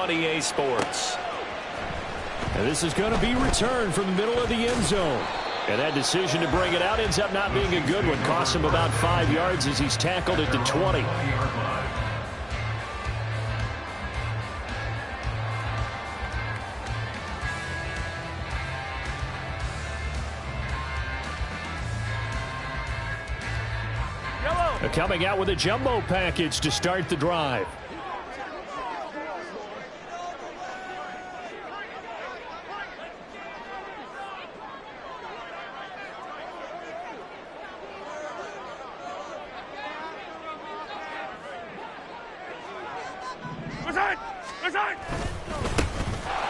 on EA Sports. And this is going to be returned from the middle of the end zone. And that decision to bring it out ends up not being a good one. Costs him about 5 yards as he's tackled at the 20. Coming out with a jumbo package to start the drive.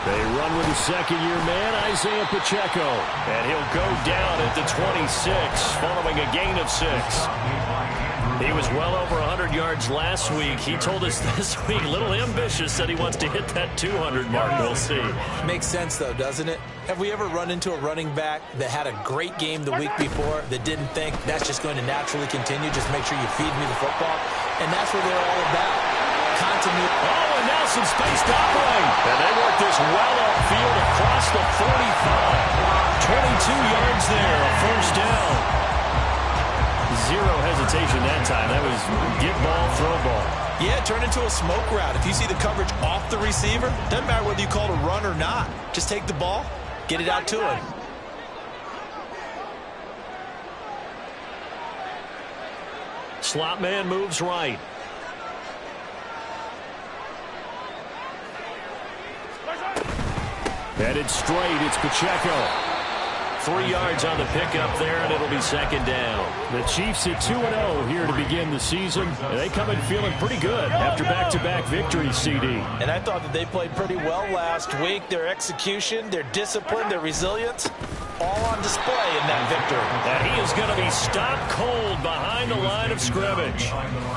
They run with the second-year man, Isaiah Pacheco. And he'll go down at the 26, following a gain of 6. He was well over 100 yards last week. He told us this week, a little ambitious, said he wants to hit that 200 mark. We'll see. Makes sense, though, doesn't it? Have we ever run into a running back that had a great game the week before that didn't think that's just going to naturally continue? Just make sure you feed me the football. And that's what they're all about. Continuity. Oh, and now some space to operate. And they work this well upfield across the 45. 22 yards there, a first down. Zero hesitation that time. That was get ball, throw ball. Yeah, turn into a smoke route. If you see the coverage off the receiver, doesn't matter whether you call it a run or not. Just take the ball, get it out to him. Slot man moves right. Headed straight, it's Pacheco. 3 yards on the pickup there, and it'll be second down. The Chiefs at 2-0 here to begin the season. And they come in feeling pretty good after back-to-back victories, CD. And I thought that they played pretty well last week. Their execution, their discipline, their resilience, all on display in that victory. And he is going to be stopped cold behind the line of scrimmage.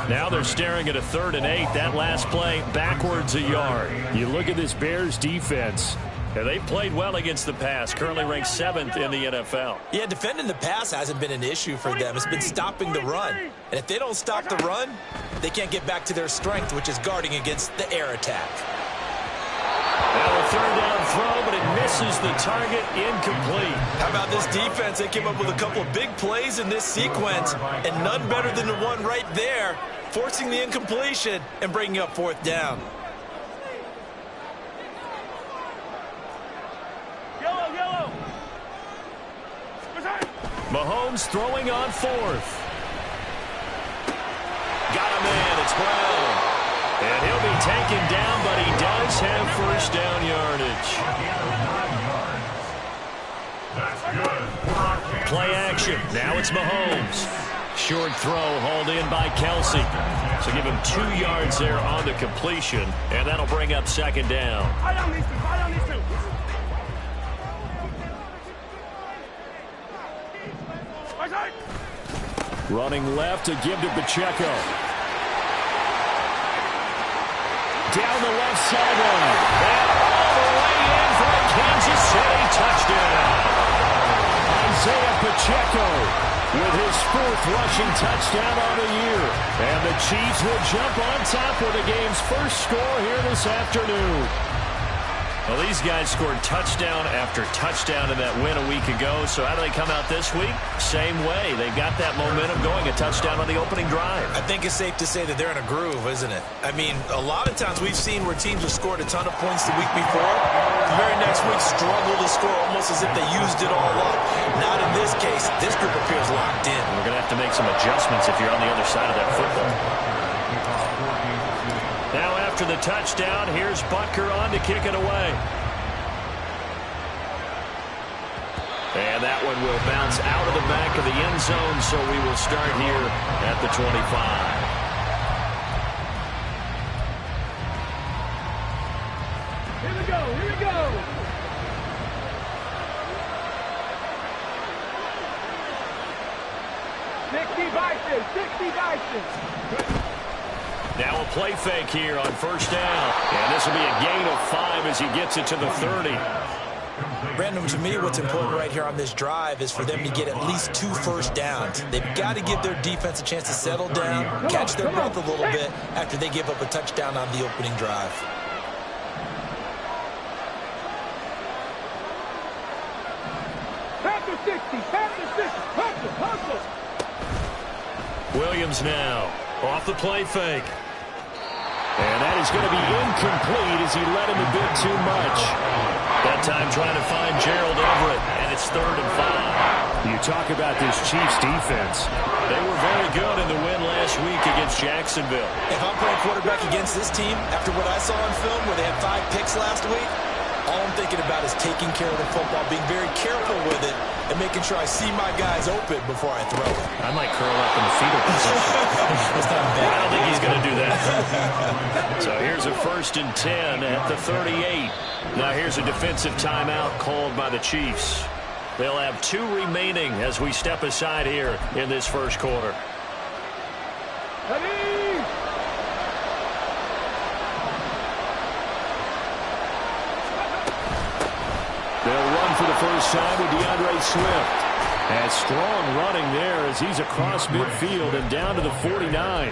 Now they're staring at a 3rd and 8. That last play, backwards a yard. You look at this Bears defense. And they've played well against the pass, currently ranked 7th in the NFL. Yeah, defending the pass hasn't been an issue for them. It's been stopping the run. And if they don't stop the run, they can't get back to their strength, which is guarding against the air attack. Now a 3rd down throw, but it misses the target, incomplete. How about this defense? They came up with a couple of big plays in this sequence, and none better than the one right there, forcing the incompletion and bringing up 4th down. Mahomes throwing on 4th. Got a man, it's Brown. And he'll be taken down, but he does have first down yardage. Play action, now it's Mahomes. Short throw hauled in by Kelsey. So give him 2 yards there on the completion, and that'll bring up second down. Running left to give to Pacheco. Down the left sideline. And all the way in for a Kansas City touchdown. Isaiah Pacheco with his 4th rushing touchdown on the year. And the Chiefs will jump on top with the game's first score here this afternoon. Well, these guys scored touchdown after touchdown in that win a week ago. So how do they come out this week? Same way. They've got that momentum going, a touchdown on the opening drive. I think it's safe to say that they're in a groove, isn't it? I mean, a lot of times we've seen where teams have scored a ton of points the week before. The very next week struggle to score almost as if they used it all up. Not in this case. This group appears locked in. We're going to have to make some adjustments if you're on the other side of that football. Now after the touchdown, here's Butker on to kick it away. And that one will bounce out of the back of the end zone, so we will start here at the 25. Here we go, here we go. Now a play fake here on first down. And this will be a gain of 5 as he gets it to the 30. Brandon, to me, what's important right here on this drive is for them to get at least 2 first downs. They've got to give their defense a chance to settle down, catch their breath a little bit after they give up a touchdown on the opening drive. 60. Pass the 60. Hustle, hustle. Williams now off the play fake. And that is going to be incomplete as he led him a bit too much. That time trying to find Gerald Everett, and it's 3rd and 5. You talk about this Chiefs defense. They were very good in the win last week against Jacksonville. If I'm playing quarterback against this team, after what I saw on film where they had 5 picks last week, all I'm thinking about is taking care of the football, being very careful with it, and making sure I see my guys open before I throw it. I might curl up in the fetal position. That's not bad. I don't think he's going to do that. So here's a 1st and 10 at the 38. Now here's a defensive timeout called by the Chiefs. They'll have 2 remaining as we step aside here in this first quarter. Ready? They'll run for the first time with DeAndre Swift. And strong running there as he's across midfield and down to the 49.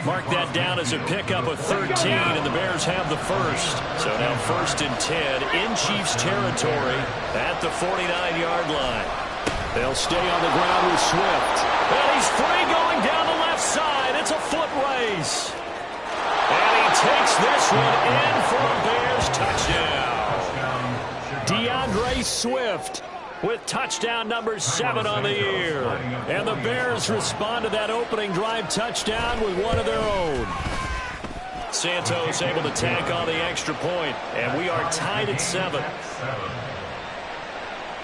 Mark that down as a pickup of 13, and the Bears have the first. So now 1st and 10 in Chiefs territory at the 49-yard line. They'll stay on the ground with Swift. And he's free going down the left side. It's a foot race. And he takes this one in for a Bears touchdown. DeAndre Swift with touchdown number 7 on the year. And the Bears respond to that opening drive touchdown with one of their own. Santos able to tack on the extra point, and we are tied at 7.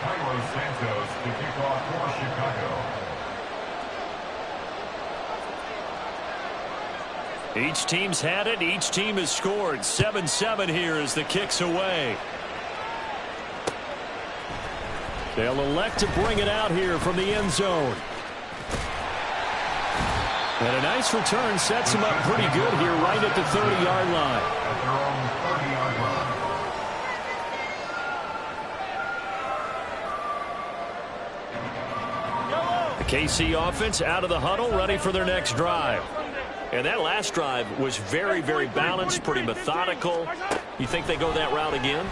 Carlos Santos, the kickoff for Chicago. Each team's had it. Each team has scored. 7-7 here as the kick's away. They'll elect to bring it out here from the end zone. And a nice return sets him up pretty good here right at the 30-yard line. At their own 30-yard line. The KC offense out of the huddle, ready for their next drive. And that last drive was very, very balanced, pretty methodical. You think they go that route again?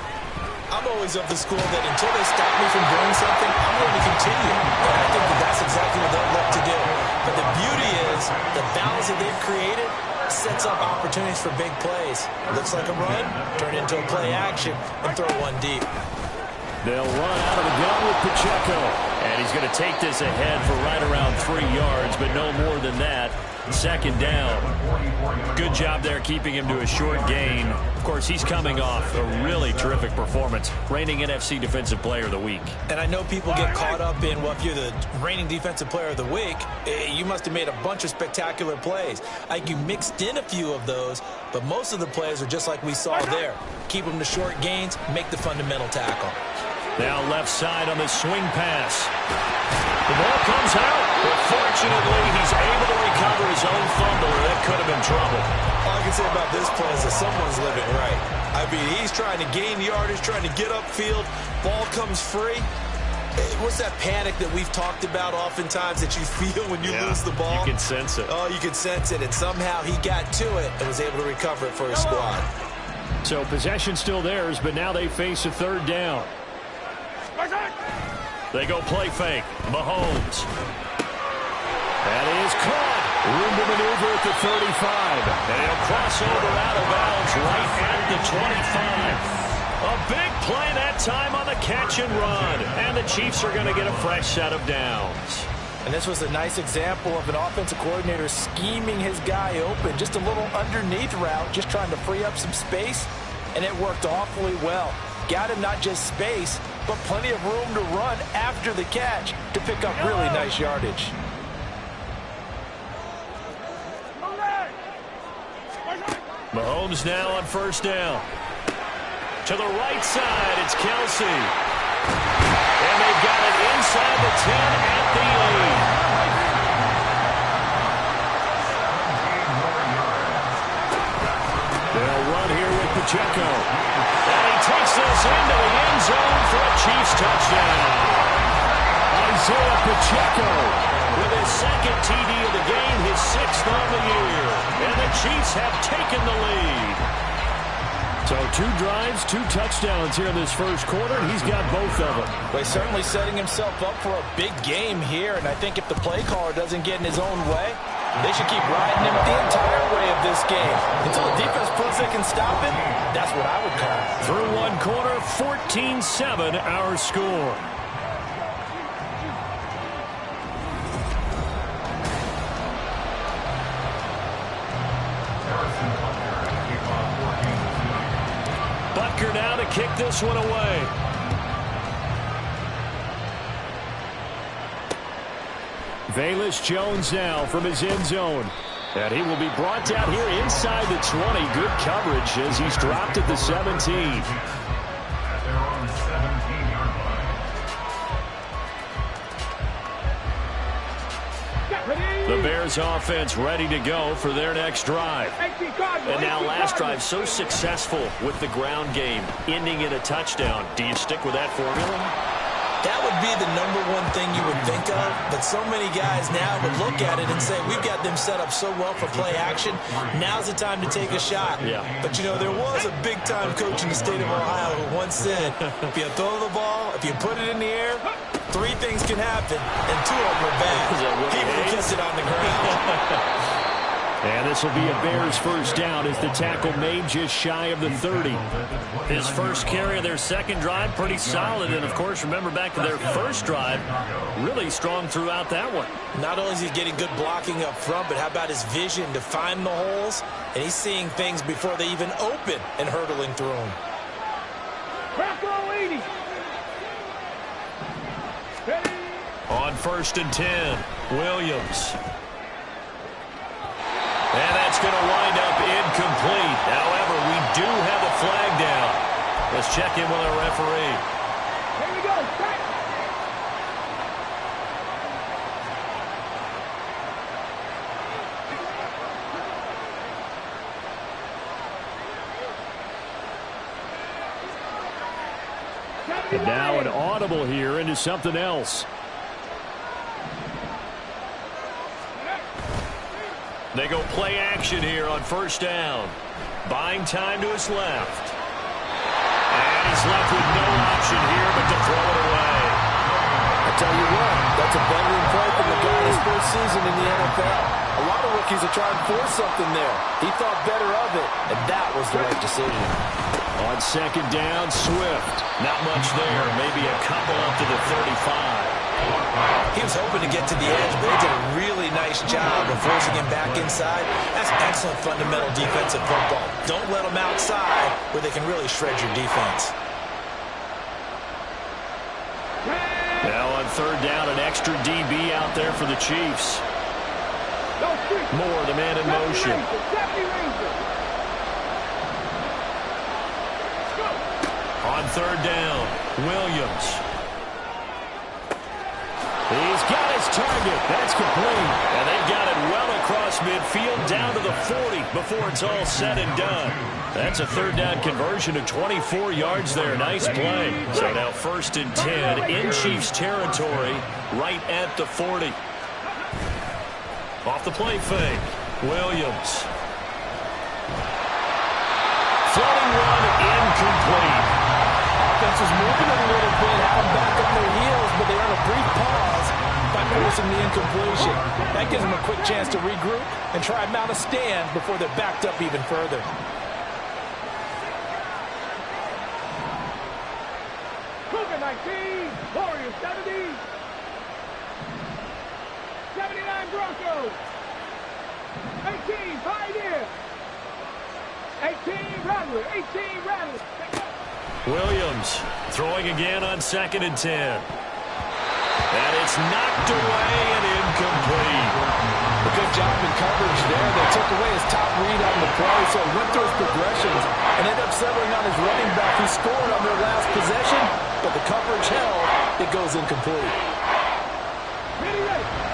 I'm always of the school that until they stop me from doing something, I'm going to continue. And I think that's exactly what they'll look to do. But the beauty is the balance that they've created sets up opportunities for big plays. Looks like a run, turn into a play action, and throw one deep. They'll run out of the gun with Pacheco. And he's going to take this ahead for right around 3 yards, but no more than that. 2nd down. Good job there keeping him to a short gain. Of course, he's coming off a really terrific performance. Reigning NFC Defensive Player of the Week. And I know people get caught up in, well, if you're the reigning Defensive Player of the Week, you must have made a bunch of spectacular plays. I think you mixed in a few of those, but most of the plays are just like we saw there. Keep them to short gains, make the fundamental tackle. Now left side on the swing pass. The ball comes out, but fortunately he's able to recover his own fumble, or that could have been trouble. All I can say about this play is that someone's living right. I mean, he's trying to gain yardage, trying to get upfield. Ball comes free. What's that panic that we've talked about oftentimes that you feel when you lose the ball? You can sense it. Oh, you can sense it, and somehow he got to it and was able to recover it for his squad. So possession still theirs, but now they face a 3rd down. They go play fake. Mahomes. That is caught. Room to maneuver at the 35. And he'll cross over out of bounds right at the 25. A big play that time on the catch and run. And the Chiefs are going to get a fresh set of downs. And this was a nice example of an offensive coordinator scheming his guy open. Just a little underneath route, just trying to free up some space. And it worked awfully well. Got him not just space, but plenty of room to run after the catch to pick up really nice yardage. Mahomes now on 1st down. To the right side, it's Kelsey. And they've got it inside the 10 at the 8. They'll run here with Pacheco. And he takes this into the end zone for a Chiefs touchdown. Isaiah Pacheco with his 2nd TD of the game, his 6th on the year. And the Chiefs have taken the lead. So 2 drives, 2 touchdowns here in this first quarter, and he's got both of them. Well, he's certainly setting himself up for a big game here, and I think if the play caller doesn't get in his own way, they should keep riding him the entire way of this game. Until the defense proves they can stop it, that's what I would call. Through 1 quarter, 14-7 our score. Butker now to kick this one away. Velus Jones now from his end zone. And he will be brought down here inside the 20. Good coverage as he's dropped at the 17. They're on the 17-yard line. The Bears offense ready to go for their next drive. And now last drive so successful with the ground game, ending in a touchdown. Do you stick with that formula? That would be the #1 thing you would think of, but so many guys now would look at it and say, we've got them set up so well for play action, now's the time to take a shot. Yeah. But, you know, there was a big-time coach in the state of Ohio who once said, if you throw the ball, if you put it in the air, 3 things can happen, and 2 of them are bad. People who kiss it on the ground. And this will be a Bears first down as the tackle made just shy of the 30. His first carry of their second drive, pretty solid. And, of course, remember back to their first drive, really strong throughout that one. Not only is he getting good blocking up front, but how about his vision to find the holes? And he's seeing things before they even open and hurdling through them. On 1st and 10, Williams. And that's going to wind up incomplete. However, we do have a flag down. Let's check in with our referee. Here we go. Strike. And now an audible here into something else. They go play action here on 1st down. Buying time to his left. And he's left with no option here but to throw it away. I tell you what, that's a veteran play from the guy his first season in the NFL. A lot of rookies are trying to force something there. He thought better of it, and that was the right decision. On 2nd down, Swift. Not much there, maybe a couple up to the 35. He was hoping to get to the edge, but he did a really nice job of forcing him back inside. That's excellent fundamental defensive football. Don't let them outside where they can really shred your defense. Now on 3rd down, an extra DB out there for the Chiefs. Moore, the man in motion. On 3rd down, Williams. He's got his target. That's complete. And they've got it well across midfield down to the 40 before it's all said and done. That's a 3rd down conversion of 24 yards there. Nice play. So now 1st and 10 in Chiefs territory right at the 40. Off the play fake. Williams. Floating one incomplete. Offense was moving a little bit, had them back on their heels, but they had a brief pause by forcing the incompletion. That gives them a quick chance to regroup and try and mount a stand before they're backed up even further. Cougar 19, Warriors 70. 79 Broncos. 18 Pioneer. 18 Rattler. 18 Rattler. Williams throwing again on 2nd and 10. And it's knocked away and incomplete. A good job in coverage there. They took away his top read on the play, so he went through his progressions and ended up settling on his running back who scored on their last possession, but the coverage held. It goes incomplete.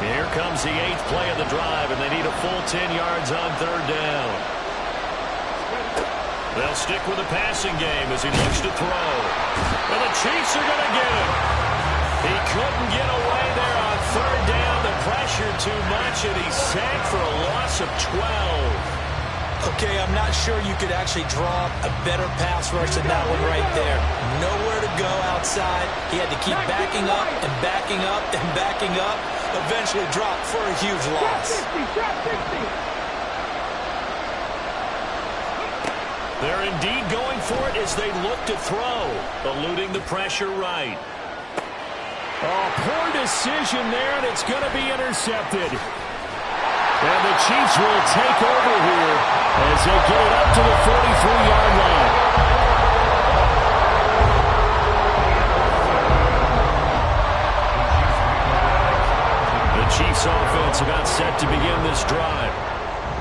Here comes the 8th play of the drive, and they need a full 10 yards on 3rd down. They'll stick with the passing game as he looks to throw. And the Chiefs are going to get him. He couldn't get away there on 3rd down. The pressure too much, and he's sacked for a loss of 12. Okay, I'm not sure you could actually draw a better pass rush than that one right there. Nowhere to go outside. He had to keep backing up and backing up and backing up. Eventually dropped for a huge loss. They're indeed going for it as they look to throw, eluding the pressure right. Oh, poor decision there, and it's going to be intercepted. And the Chiefs will take over here as they get it up to the 43-yard line. The Chiefs offense about set to begin this drive.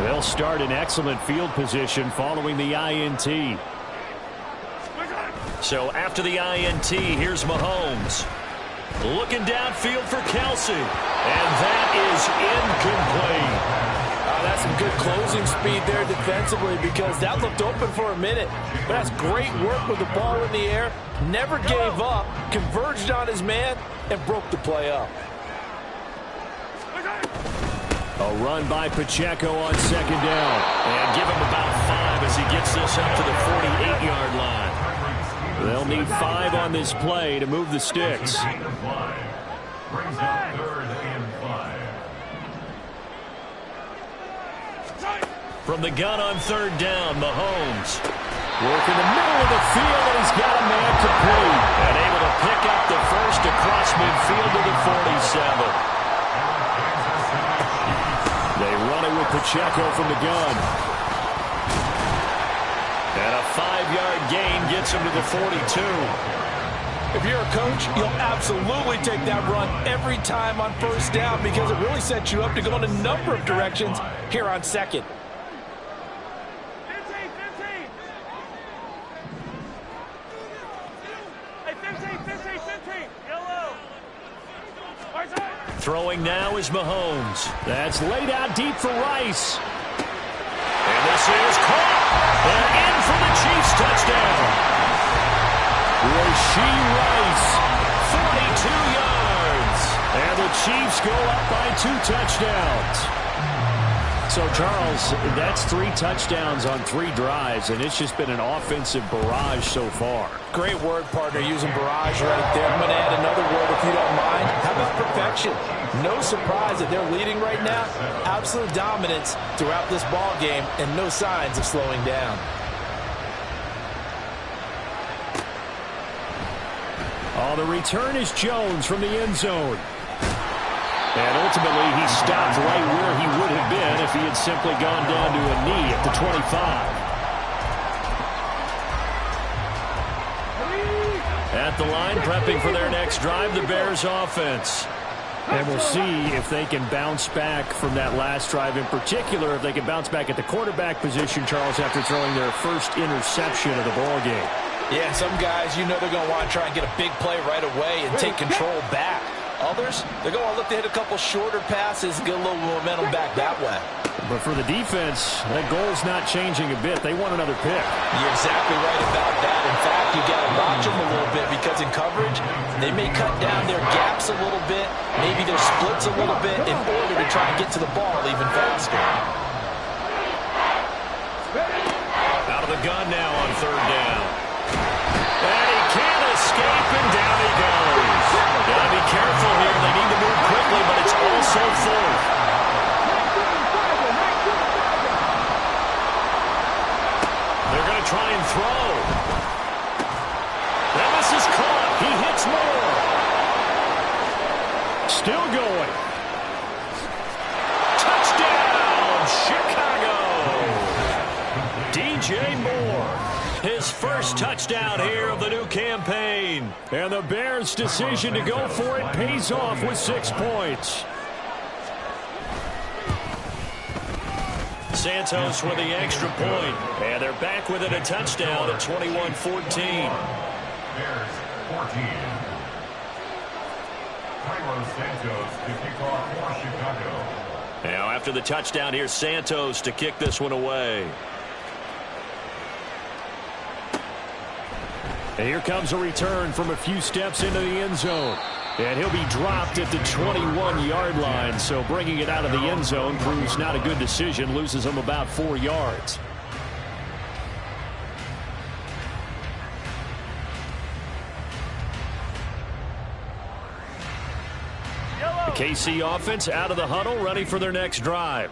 They'll start in excellent field position following the INT. So after the INT, here's Mahomes. Looking downfield for Kelsey. And that is incomplete. That's some good closing speed there defensively because that looked open for a minute. But that's great work with the ball in the air. Never gave up, converged on his man, and broke the play up. A run by Pacheco on second down. And give him about 5 as he gets this up to the 48-yard line. They'll need 5 on this play to move the sticks. Brings up 3rd and 5. From the gun on 3rd down, Mahomes. Work in the middle of the field, and he's got a man complete. And able to pick up the first across midfield to the 47. They run it with Pacheco from the gun. And a 5-yard gain gets him to the 42. If you're a coach, you'll absolutely take that run every time on 1st down because it really sets you up to go in a number of directions here on 2nd. 15. Hey, 15. Yellow. Throwing now is Mahomes. That's laid out deep for Rice. And this is caught. And in for the Chiefs touchdown. Rashee Rice, 42 yards. And the Chiefs go up by 2 touchdowns. So, Charles, that's 3 touchdowns on 3 drives, and it's just been an offensive barrage so far. Great word, partner, using barrage right there. I'm going to add another word if you don't mind. How about perfection? No surprise that they're leading right now. Absolute dominance throughout this ball game and no signs of slowing down. Oh, the return is Jones from the end zone. And ultimately, he stopped right where he would have been if he had simply gone down to a knee at the 25. At the line, prepping for their next drive, the Bears offense. And we'll see if they can bounce back from that last drive, in particular, if they can bounce back at the quarterback position, Charles, after throwing their first interception of the ballgame. Yeah, some guys, you know they're going to want to try and get a big play right away and take control back. Others, they're going to look to hit a couple shorter passes and get a little momentum back that way. But for the defense, that goal's not changing a bit. They want another pick. You're exactly right about that. In fact, you got to watch them a little bit because in coverage, they may cut down their gaps a little bit, maybe their splits a little bit in order to try and get to the ball even faster. Out of the gun now on 3rd down. And he can't escape, and down he goes. Got to be careful here. They need to move quickly, but it's also 4th. They're going to try and throw. And this is caught. He hits more. Still going. Touchdown, Chicago. DJ Moore. His first touchdown here of the new campaign. And the Bears' decision to go for it pays off with 6 points. Santos with the extra point. And they're back within a touchdown at 21-14. Bears 14. Carlos Santos to kick off for Chicago. Now after the touchdown, here's Santos to kick this one away. And here comes a return from a few steps into the end zone. And he'll be dropped at the 21-yard line. So bringing it out of the end zone proves not a good decision. Loses him about 4 yards. KC offense out of the huddle, ready for their next drive.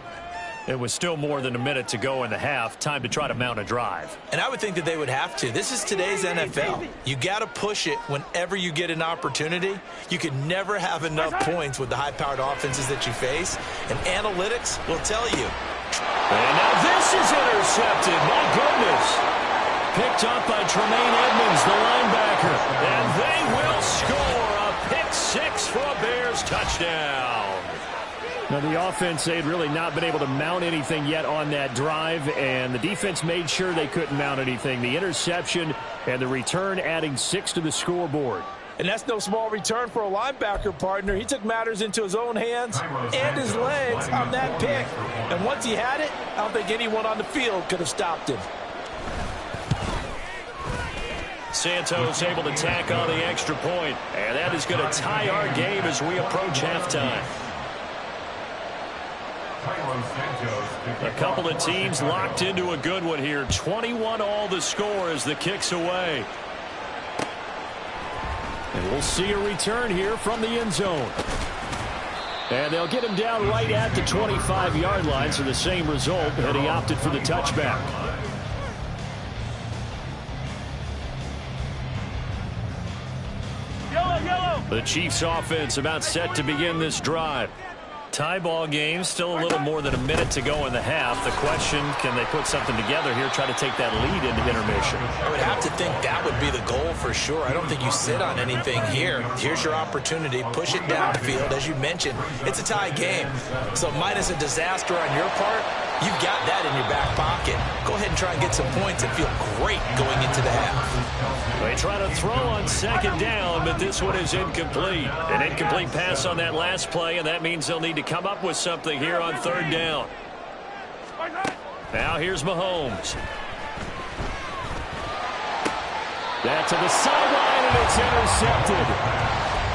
It was still more than a minute to go in the half. Time to try to mount a drive. And I would think that they would have to. This is today's NFL. You got to push it whenever you get an opportunity. You can never have enough points with the high-powered offenses that you face. And analytics will tell you. And now this is intercepted. My goodness. Picked up by Tremaine Edmonds, the linebacker. And they will score a pick six for a Bears touchdown. Now, the offense, they had really not been able to mount anything yet on that drive, and the defense made sure they couldn't mount anything. The interception and the return adding 6 to the scoreboard. And that's no small return for a linebacker, partner. He took matters into his own hands and his legs on that pick. And once he had it, I don't think anyone on the field could have stopped him. Santos able to tack on the extra point, and that is going to tie our game as we approach halftime. A couple of teams locked into a good one here. 21 all the score as the kick's away. And we'll see a return here from the end zone. And they'll get him down right at the 25-yard line, so the same result, and he opted for the touchback. The Chiefs offense about set to begin this drive. Tie ball game, still a little more than a minute to go in the half. The question, can they put something together here, try to take that lead into intermission? I would have to think that would be the goal for sure. I don't think you sit on anything here. Here's your opportunity. Push it downfield. As you mentioned, it's a tie game. So minus a disaster on your part, you've got that in your back pocket. Go ahead and try and get some points and feel great going into the half. They try to throw on second down, but this one is incomplete. An incomplete pass on that last play, and that means they'll need to come up with something here on third down. Now here's Mahomes. That to the sideline, and it's intercepted.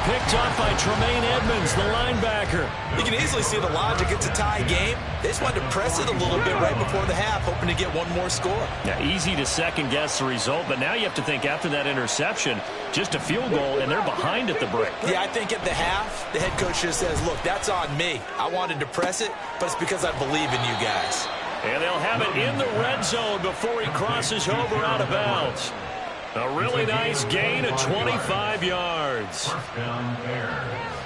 Picked off by Tremaine Edmonds, the linebacker. You can easily see the logic. It's a tie game. They just wanted to press it a little bit right before the half, hoping to get one more score. Yeah, easy to second-guess the result, but now you have to think after that interception, just a field goal, and they're behind at the break. Yeah, I think at the half, the head coach just says, look, that's on me. I wanted to press it, but it's because I believe in you guys. And they'll have it in the red zone before he crosses over out of bounds. A really nice gain of 25 yards.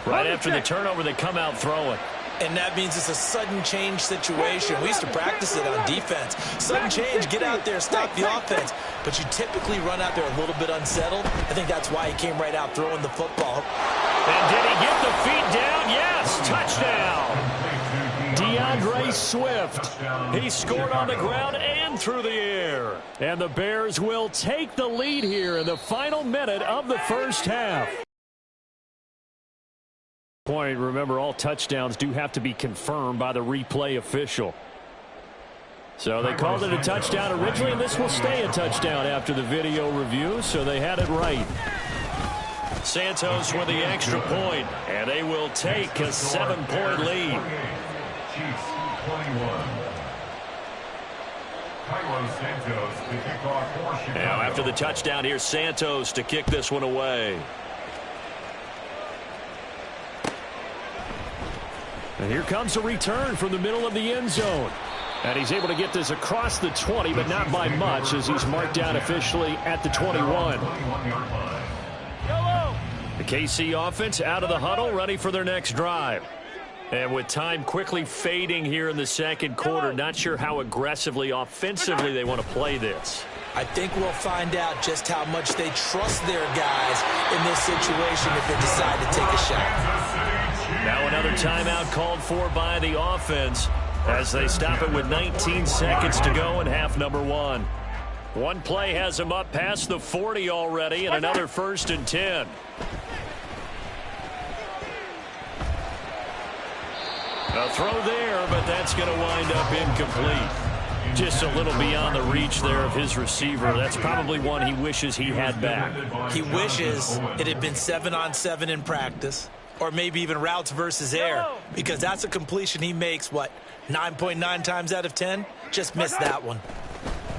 Right after the turnover, they come out throwing. And that means it's a sudden change situation. We used to practice it on defense. Sudden change, get out there, stop the offense. But you typically run out there a little bit unsettled. I think that's why he came right out throwing the football. And did he get the feet down? Yes, touchdown. DeAndre Swift. He scored on the ground and through the air. And the Bears will take the lead here in the final minute of the first half. Point, remember, all touchdowns do have to be confirmed by the replay official. So they called it a touchdown originally, and this will stay a touchdown after the video review, so they had it right. Santos with the extra point, and they will take a 7-point lead. Now after the touchdown, here's Santos to kick this one away. And here comes a return from the middle of the end zone. And he's able to get this across the 20, but not by much, as he's marked down officially at the 21. The KC offense out of the huddle, ready for their next drive. And with time quickly fading here in the second quarter, not sure how aggressively, offensively they want to play this. I think we'll find out just how much they trust their guys in this situation if they decide to take a shot. Now another timeout called for by the offense as they stop it with 19 seconds to go in half number one. One play has them up past the 40 already, and another 1st and 10. A throw there, but that's going to wind up incomplete. Just a little beyond the reach there of his receiver. That's probably one he wishes he had back. He wishes it had been 7-on-7 in practice, or maybe even routes versus air, because that's a completion he makes, 9.9 times out of 10? Just missed that one.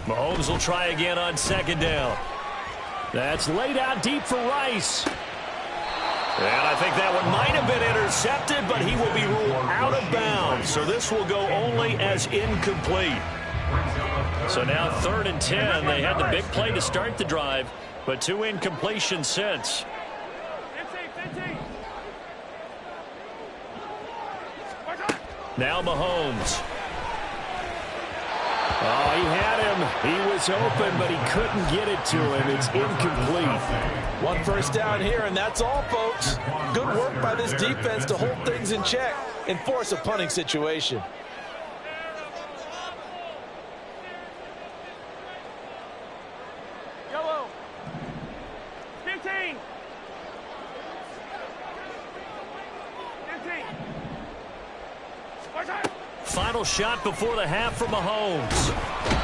Mahomes will try again on second down. That's laid out deep for Rice. And I think that one might have been intercepted, but he will be ruled out of bounds. So this will go only as incomplete. So now 3rd and 10. They had the big play to start the drive, but 2 incompletions since. Now Mahomes. Oh, he had him. He was open, but he couldn't get it to him. It's incomplete. 1 first down here, and that's all, folks. Good work by this defense to hold things in check and force a punting situation. Yellow. 15. 15. Final shot before the half from Mahomes.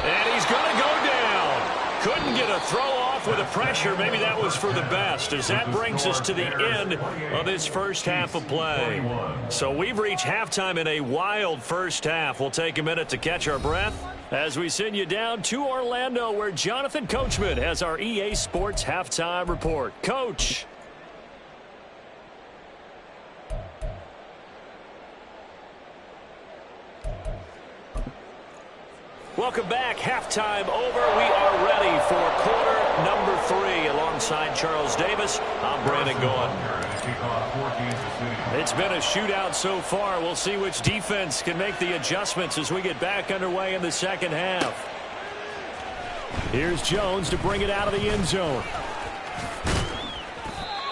And he's going to go down. Couldn't get a throw off with the pressure. Maybe that was for the best, as that brings us to the end of this first half of play. So we've reached halftime in a wild first half. We'll take a minute to catch our breath as we send you down to Orlando, where Jonathan Coachman has our EA Sports Halftime Report. Coach. Welcome back. Halftime over. We are ready for quarter number 3. Alongside Charles Davis, I'm Brandon Gaughan. It's been a shootout so far. We'll see which defense can make the adjustments as we get back underway in the second half. Here's Jones to bring it out of the end zone.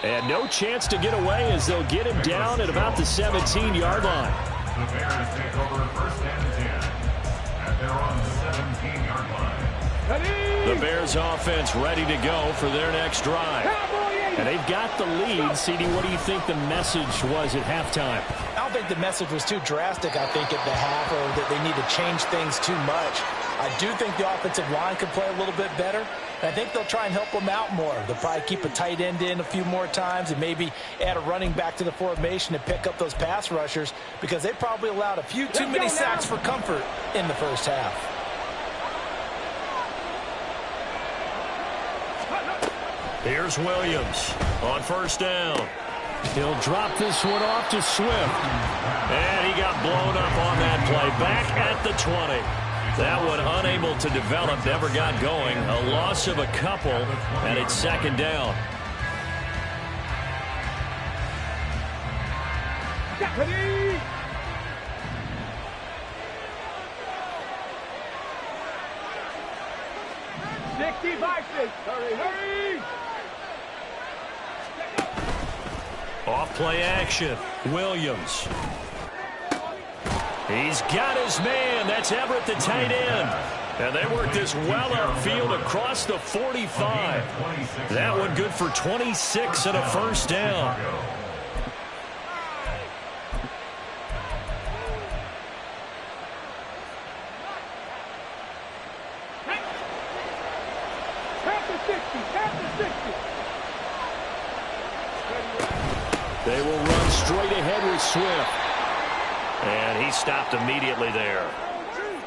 And no chance to get away as they'll get him down at about the 17-yard line. The Bears take over 1st and 10. They're on the 17-yard line. The Bears offense ready to go for their next drive. And they've got the lead. CD, what do you think the message was at halftime? I don't think the message was too drastic, I think, at the half, or that they need to change things too much. I do think the offensive line could play a little bit better. And I think they'll try and help them out more. They'll probably keep a tight end in a few more times and maybe add a running back to the formation and pick up those pass rushers, because they probably allowed a few too many sacks for comfort in the first half. Here's Williams on 1st down. He'll drop this one off to Swift. And he got blown up on that play. Back at the 20. That one unable to develop, never got going. A loss of a couple, and it's 2nd down. Ready? Hurry! Off play action. Williams. He's got his man. That's Everett, the tight end. And they work this well upfield across the 45. That one good for 26 and a 1st down. They will run straight ahead with Swift. And he stopped immediately there.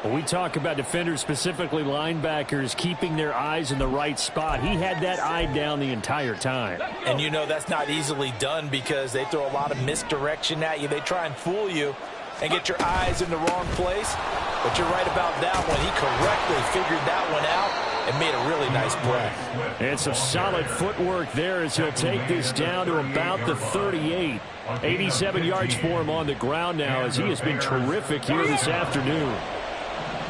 When we talk about defenders, specifically linebackers, keeping their eyes in the right spot, he had that eye down the entire time. And you know that's not easily done, because they throw a lot of misdirection at you. They try and fool you and get your eyes in the wrong place. But you're right about that one. He correctly figured that one out and made a really nice play. And some solid footwork there as he'll take this down to about the 38. 87 yards for him on the ground now, as he has been terrific here this afternoon.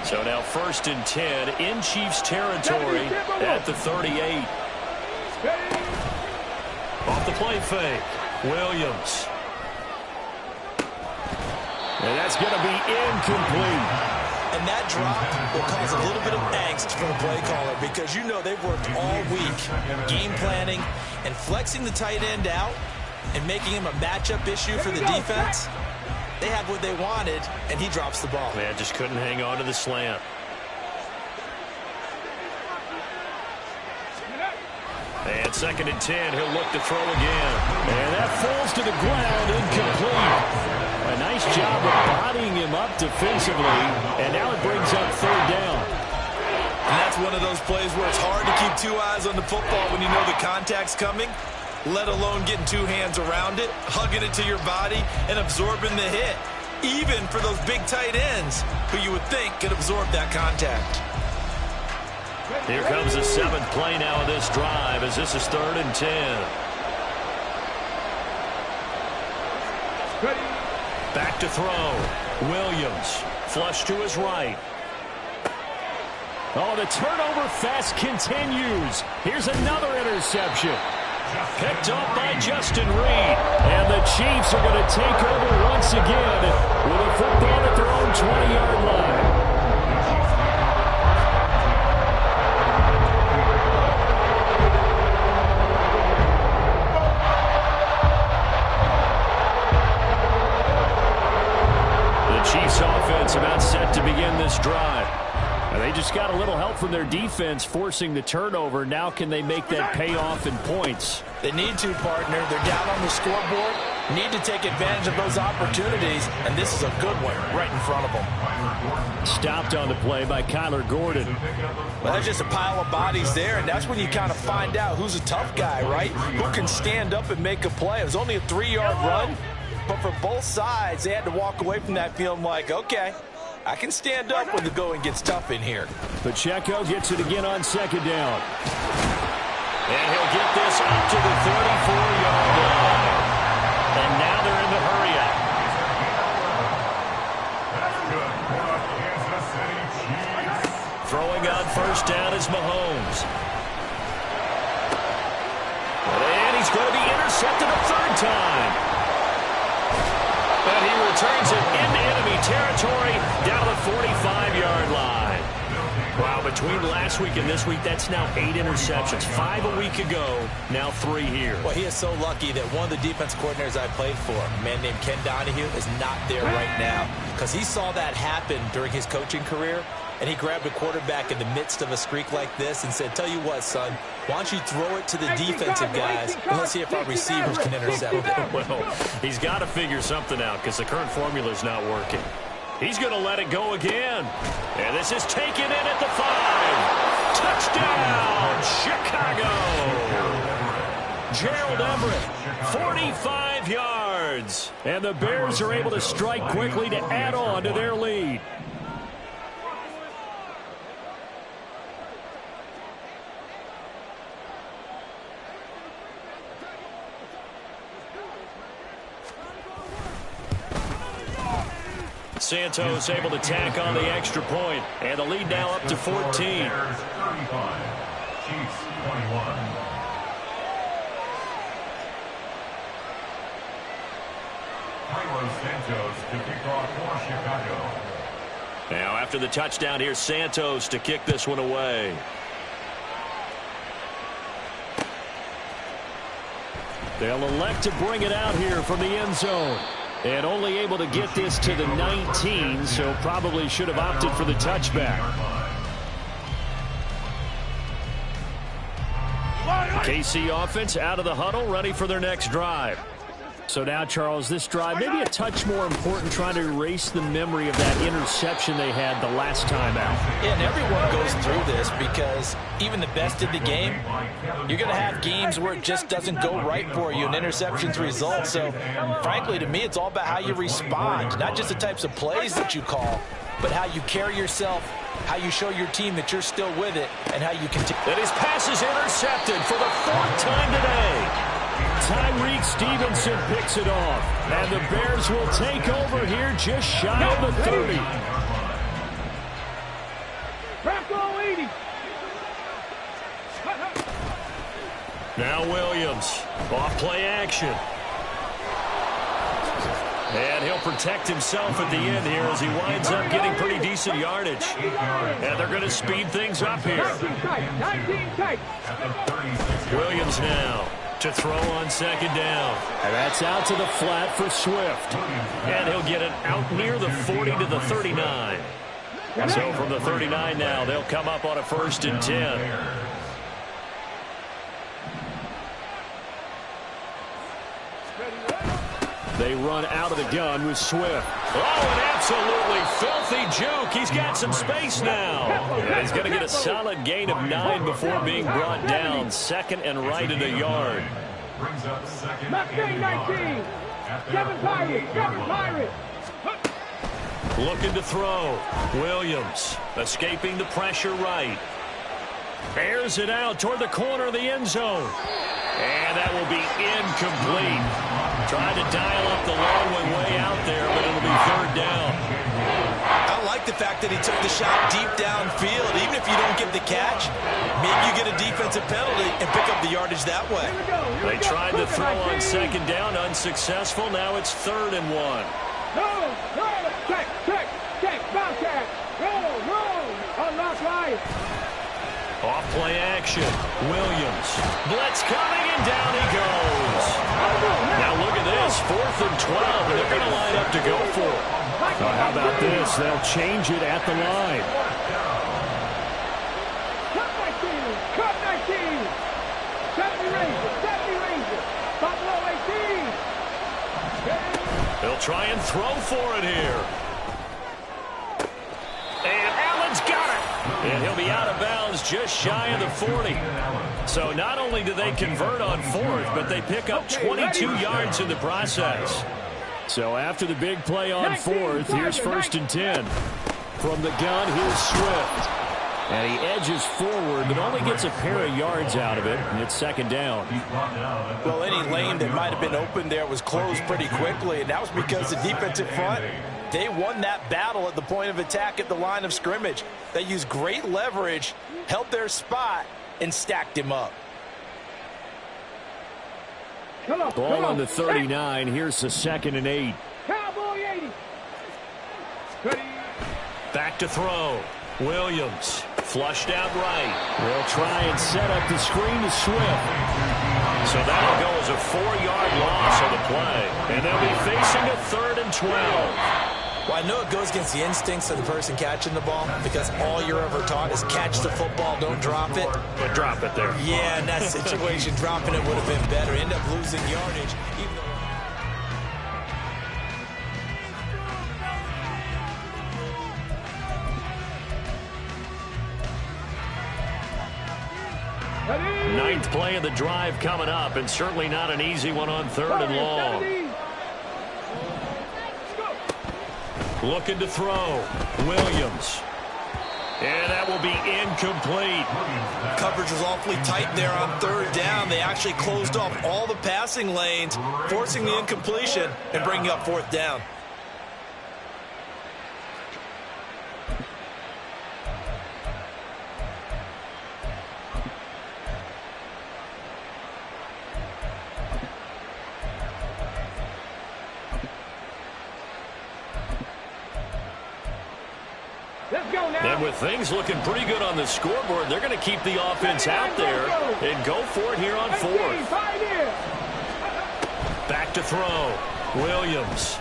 So now 1st and 10 in Chiefs territory at the 38. Off the play fake. Williams. And that's going to be incomplete. And that drop will cause a little bit of angst for the play caller, because you know they've worked all week game planning and flexing the tight end out and making him a matchup issue for the defense. They had what they wanted, and he drops the ball. Man, just couldn't hang on to the slant. And 2nd and 10, he'll look to throw again. And that falls to the ground, incomplete. A nice job of bodying him up defensively, and now it brings up 3rd down. And that's one of those plays where it's hard to keep 2 eyes on the football when you know the contact's coming. let alone getting two hands around it, hugging it to your body, and absorbing the hit, even for those big tight ends who you would think could absorb that contact. Here comes the 7th play now of this drive as this is 3rd and 10. Back to throw. Williams. Flush to his right. Oh, the turnover fest continues. Here's another interception. Picked up by Justin Reed. And the Chiefs are going to take over once again with a football at their own 20-yard line. Chiefs offense about set to begin this drive. And they just got a little help from their defense forcing the turnover. Now can they make that pay off in points? They need to, partner. They're down on the scoreboard. Need to take advantage of those opportunities. And this is a good one right in front of them. Stopped on the play by Kyler Gordon. Well, there's just a pile of bodies there, and that's when you kind of find out who's a tough guy, right? Who can stand up and make a play. It was only a 3-yard run. But for both sides, they had to walk away from that feeling like, okay, I can stand up when the going gets tough in here. Pacheco gets it again on 2nd down. And he'll get this up to the 34-yard line. And now they're in the hurry-up. Throwing on 1st down is Mahomes. And he's going to be intercepted a 3rd time. And he returns it into enemy territory down to the 45-yard line. Wow, between last week and this week, that's now 8 interceptions. 5 a week ago, now 3 here. Well, he is so lucky that one of the defense coordinators I played for, a man named Ken Donahue, is not there right now. Because he saw that happen during his coaching career, and he grabbed a quarterback in the midst of a streak like this and said, tell you what, son, why don't you throw it to the defensive guys, and let's see if our receivers can intercept it. Well, he's got to figure something out because the current formula is not working. He's going to let it go again. And this is taken in at the 5. Touchdown, Chicago! Gerald Everett, 45 yards. And the Bears are able to strike quickly to add on to their lead. Santos able to tack on the extra point, and the lead now up to 14. Bears 35, Chiefs 21. Santos to kick off for Chicago. Now after the touchdown, here's Santos to kick this one away. They'll elect to bring it out here from the end zone. And only able to get this to the 19, so probably should have opted for the touchback. KC offense out of the huddle, ready for their next drive. So now, Charles, this drive maybe a touch more important, trying to erase the memory of that interception they had the last time out. Yeah, and everyone goes through this because even the best in the game, you're going to have games where it just doesn't go right for you and interceptions result. So, frankly, to me, it's all about how you respond, not just the types of plays that you call, but how you carry yourself, how you show your team that you're still with it, and how you continue. And his pass is intercepted for the 4th time today. Tyreek Stevenson picks it off, and the Bears will take over here just shy of the 30. Now Williams, off play action. And he'll protect himself at the end here as he winds up getting pretty decent yardage. And they're going to speed things up here. Williams now to throw on 2nd down. And that's out to the flat for Swift. And he'll get it out near the 40 to the 39. So from the 39 now, they'll come up on a 1st and 10. They run out of the gun with Swift. Oh, an absolutely filthy juke. He's got some space now. And he's going to get a solid gain of 9 before being brought down. 2nd and right at a yard. brings up second Left and 19. at their 7 Pirates. 7 48-yard line. Pirates. Looking to throw. Williams escaping the pressure right. Airs it out toward the corner of the end zone. And that will be incomplete. Tried to dial up the long one way out there, but it'll be third down. I like the fact that he took the shot deep downfield. Even if you don't get the catch, maybe you get a defensive penalty and pick up the yardage that way. They tried to throw on second down, unsuccessful. Now it's 3rd and 1. Roll. Check. Bobcat. Roll. Unlock right. Off play action. Williams. Blitz coming, and down he goes. Now look at this. 4th and 12, and they're going to line up to go for it. How about this? They'll change it at the line. Cut 19. 70 Rangers. Buffalo 18. They'll try and throw for it here. And Allen's got it. And he'll be out of bounds just shy of the 40. So not only do they convert on 4th, but they pick up 22 yards in the process. So after the big play on 4th, here's 1st and 10. From the gun, here's Swift. And he edges forward, but only gets a pair of yards out of it, and it's 2nd down. Well, any lane that might have been open there was closed pretty quickly, and that was because the defensive front, they won that battle at the point of attack at the line of scrimmage. They used great leverage, held their spot, and stacked him up. Ball on the 39. Here's the 2nd and 8. Cowboy 80. Back to throw. Williams flushed out right. They'll try and set up the screen to Swift. So that'll go as a 4-yard loss on the play. And they'll be facing a 3rd and 12. Well, I know it goes against the instincts of the person catching the ball because all you're ever taught is catch the football, don't drop it. But drop it there. Yeah, in that situation, dropping it would have been better. End up losing yardage. Even though ninth play of the drive coming up, and certainly not an easy one on 3rd and long. Looking to throw. Williams. And that will be incomplete. coverage was awfully tight there on 3rd down. They actually closed off all the passing lanes, forcing the incompletion and bringing up 4th down. And with things looking pretty good on the scoreboard, they're going to keep the offense out there and go for it here on 4th. Back to throw. Williams.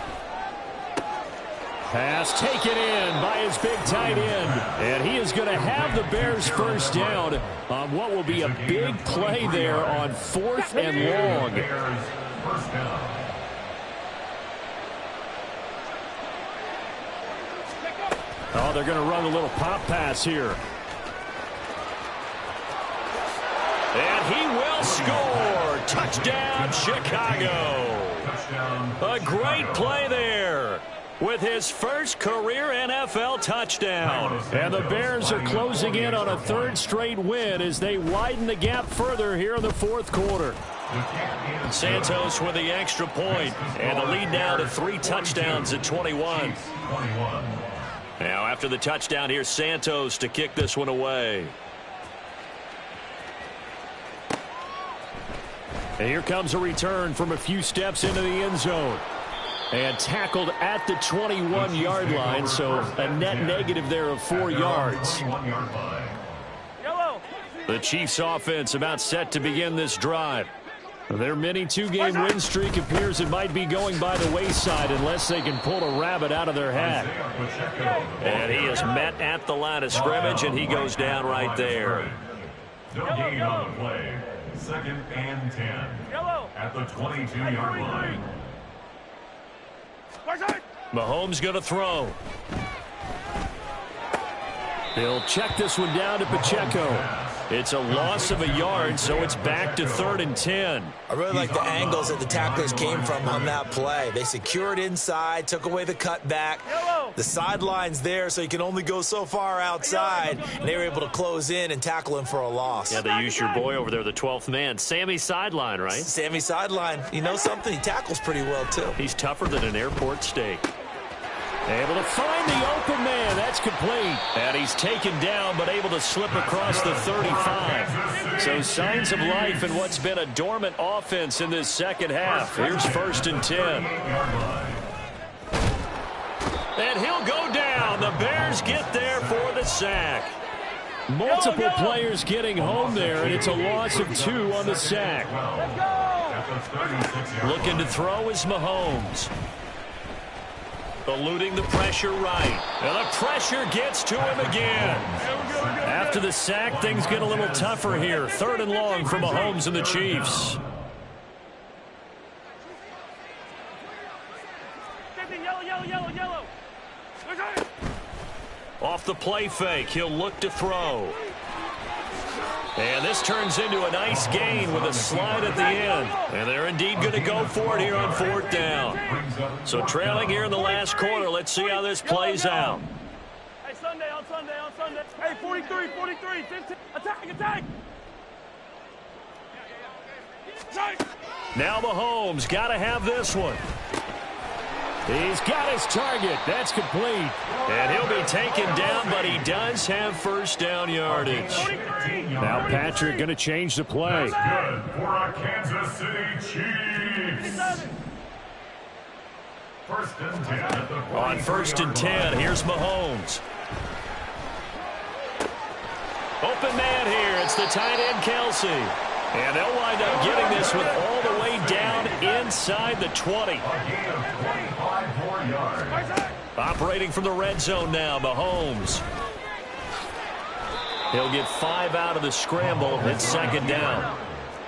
Pass taken in by his big tight end. And he is going to have the Bears first down on what will be a big play there on 4th and long. Bears first down. Oh, they're going to run a little pop pass here. And he will score. Touchdown, Chicago. Touchdown. A great play there with his first career NFL touchdown. And the Bears are closing in on a 3rd straight win as they widen the gap further here in the 4th quarter. Santos with the extra point, and the lead now to 3 touchdowns at 21. Now, after the touchdown, here's Santos to kick this one away. And here comes a return from a few steps into the end zone. And tackled at the 21-yard line, so a net negative there of 4 yards. The Chiefs' offense about set to begin this drive. Their mini 2-game win streak appears it might be going by the wayside unless they can pull a rabbit out of their hat. And he is met at the line of scrimmage, and he goes down right there. No gain on the play. 2nd and 10. At the 22-yard line. Mahomes going to throw. He'll check this one down to Pacheco. It's a loss of a yard, so it's back to 3rd and 10. I really like the angles that the tacklers came from on that play. They secured inside, took away the cutback. The sideline's there, so you can only go so far outside, and they were able to close in and tackle him for a loss. Yeah, they use your boy over there, the 12th man. Sammy sideline, right? Sammy sideline. You know something? He tackles pretty well, too. He's tougher than an airport steak. Able to find the open man. That's complete. And he's taken down, but able to slip across the 35. So signs of life in what's been a dormant offense in this second half. Here's 1st and 10. And he'll go down. The Bears get there for the sack. Multiple players getting home there, and it's a loss of 2 on the sack. Looking to throw is Mahomes. Eluding the pressure right. And the pressure gets to him again. After the sack, things get a little tougher here. 3rd and long for Mahomes and the Chiefs. Yellow. Off the play fake, he'll look to throw. And this turns into a nice gain with a slide at the end. And they're indeed going to go for it here on 4th down. So trailing here in the last quarter, let's see how this plays out. Hey, Sunday. Hey, 43, 15. Attack. Now Mahomes got to have this one. He's got his target. That's complete. And he'll be taken down, but he does have 1st down yardage. Now Patrick going to change the play. Good for our Kansas City Chiefs. 1st and 10 at the 43. On 1st and 10, here's Mahomes. Open man here. It's the tight end, Kelsey. And they'll wind up getting this with all the way down inside the 20. A gain of 25 more yards. Operating from the red zone now, Mahomes. He'll get 5 out of the scramble. It's 2nd down.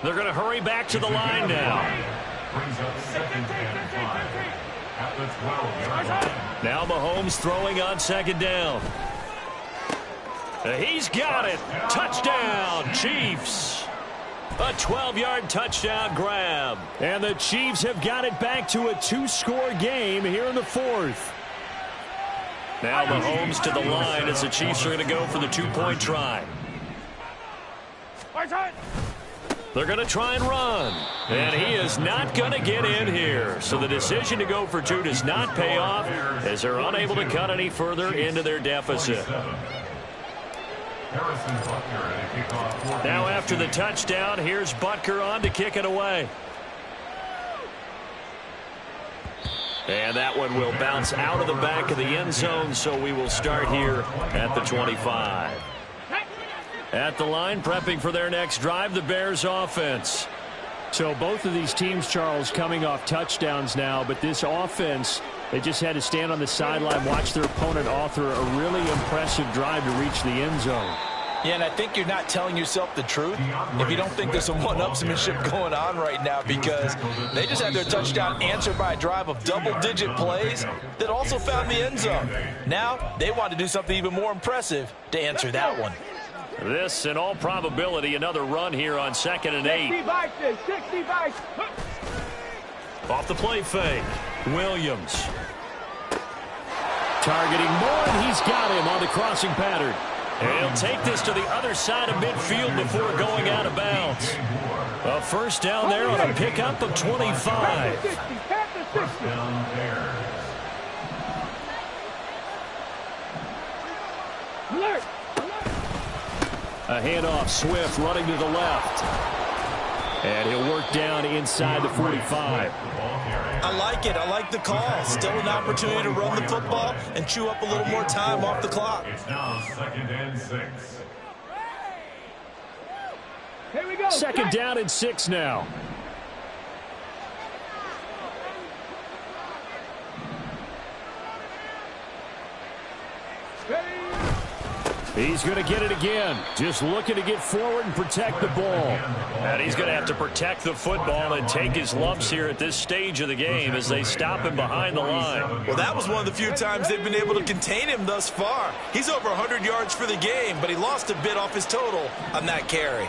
They're going to hurry back to the line now. Brings up 2nd and 5 at the 12-yard line. Now Mahomes throwing on 2nd down. He's got it. Touchdown, Chiefs. A 12-yard touchdown grab. And the Chiefs have got it back to a 2-score game here in the 4th. Now Mahomes to the line as the Chiefs are going to go for the 2-point try. They're going to try and run. And he is not going to get in here. So the decision to go for 2 does not pay off as they're unable to cut any further into their deficit. Now after the touchdown, here's Butker on to kick it away. And that one will bounce out of the back of the end zone, so we will start here at the 25. At the line, prepping for their next drive, the Bears offense. So both of these teams, Charles, coming off touchdowns now, but this offense, they just had to stand on the sideline, watch their opponent author a really impressive drive to reach the end zone. Yeah, and I think you're not telling yourself the truth if you don't think there's some one-upsmanship going on right now, because they just had their touchdown answered by a drive of double-digit plays that also found the end zone. Now they want to do something even more impressive to answer that one. This, in all probability, another run here on 2nd and 8. 60 bikes. Off the play fake, Williams. Targeting Moore, and he's got him on the crossing pattern. And he'll take this to the other side of midfield before going out of bounds. A 1st down there on a pickup of 25. First down there. Alert. A handoff, Swift running to the left. And he'll work down inside the 45. I like it. I like the call. Still an opportunity to run the football and chew up a little more time off the clock. It's now 2nd and 6. Here we go. 2nd down and 6 now. He's going to get it again. Just looking to get forward and protect the ball. And he's going to have to protect the football and take his lumps here at this stage of the game as they stop him behind the line. Well, that was one of the few times they've been able to contain him thus far. He's over 100 yards for the game, but he lost a bit off his total on that carry.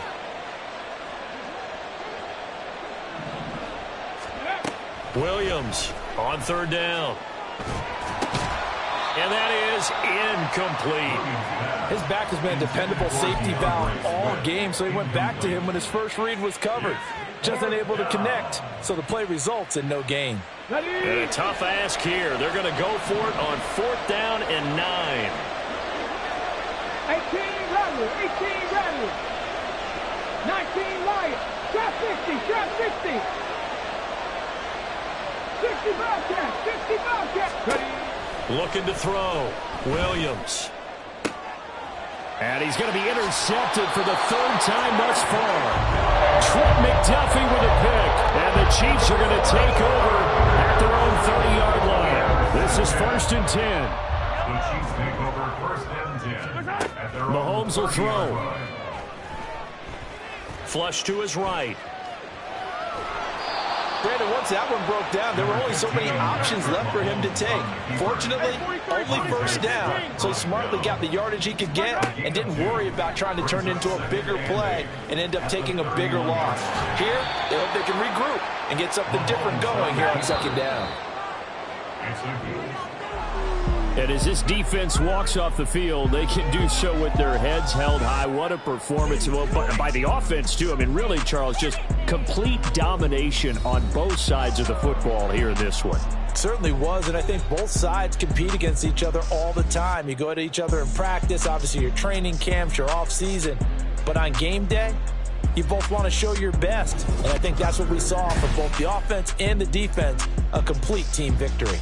Williams on third down. And that is incomplete. His back has been a dependable safety valve all game, so he went back to him when his first read was covered. Just unable to connect, so the play results in no gain. And a tough ask here. They're going to go for it on 4th down and 9. 18 Rattler, 18 Rattler. 19 Lion. Trap 60, trap 60. 60 Bobcat, 60 Bobcat. Ready. Looking to throw. Williams. And he's going to be intercepted for the 3rd time thus far. Trent McDuffie with a pick. And the Chiefs are going to take over at their own 30-yard line. This is 1st and 10. The Chiefs take over 1st and 10. At their Mahomes will throw. Flush to his right. Brandon, once that one broke down, there were only so many options left for him to take. Fortunately, only 1st down, so he smartly got the yardage he could get and didn't worry about trying to turn it into a bigger play and end up taking a bigger loss. Here, they hope they can regroup and get something different going here on 2nd down. And as this defense walks off the field, they can do so with their heads held high. What a performance by the offense, too. I mean, really, Charles, just complete domination on both sides of the football here in this one. Certainly was, and I think both sides compete against each other all the time. You go to each other in practice, obviously your training camps, your off-season. But on game day, you both want to show your best. And I think that's what we saw from both the offense and the defense, a complete team victory.